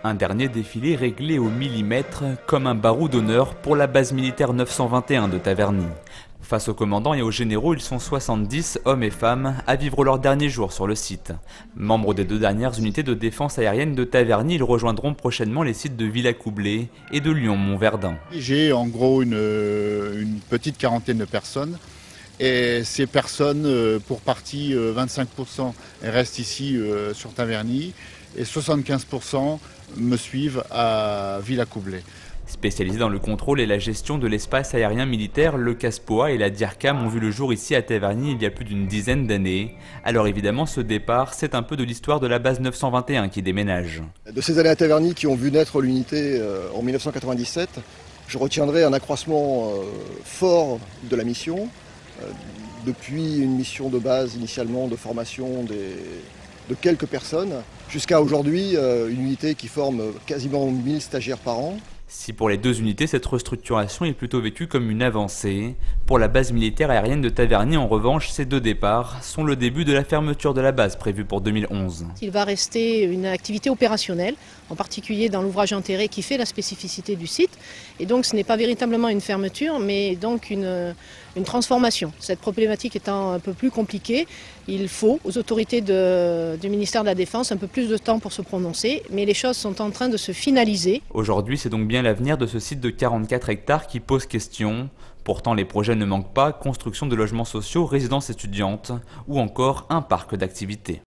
Un dernier défilé réglé au millimètre, comme un barreau d'honneur pour la base militaire 921 de Taverny. Face aux commandants et aux généraux, ils sont 70, hommes et femmes, à vivre leurs derniers jours sur le site. Membres des deux dernières unités de défense aérienne de Taverny, ils rejoindront prochainement les sites de Villacoublay et de Lyon-Montverdun. J'ai en gros une petite quarantaine de personnes. Et ces personnes, pour partie 25% restent ici sur Taverny et 75% me suivent à Villacoublay. Spécialisés dans le contrôle et la gestion de l'espace aérien militaire, le CASPOA et la DIRCAM ont vu le jour ici à Taverny il y a plus d'une dizaine d'années. Alors évidemment, ce départ, c'est un peu de l'histoire de la base 921 qui déménage. De ces années à Taverny qui ont vu naître l'unité en 1997, je retiendrai un accroissement fort de la mission. Depuis une mission de base initialement de formation de quelques personnes, jusqu'à aujourd'hui une unité qui forme quasiment 1000 stagiaires par an. Si pour les deux unités, cette restructuration est plutôt vécue comme une avancée, pour la base militaire aérienne de Taverny, en revanche, ces deux départs sont le début de la fermeture de la base prévue pour 2011. Il va rester une activité opérationnelle, en particulier dans l'ouvrage enterré qui fait la spécificité du site. Et donc ce n'est pas véritablement une fermeture, mais donc une transformation. Cette problématique étant un peu plus compliquée, il faut aux autorités du ministère de la Défense un peu plus de temps pour se prononcer, mais les choses sont en train de se finaliser. Aujourd'hui, c'est donc bien l'avenir de ce site de 44 hectares qui pose question. Pourtant, les projets ne manquent pas, construction de logements sociaux, résidences étudiantes ou encore un parc d'activités.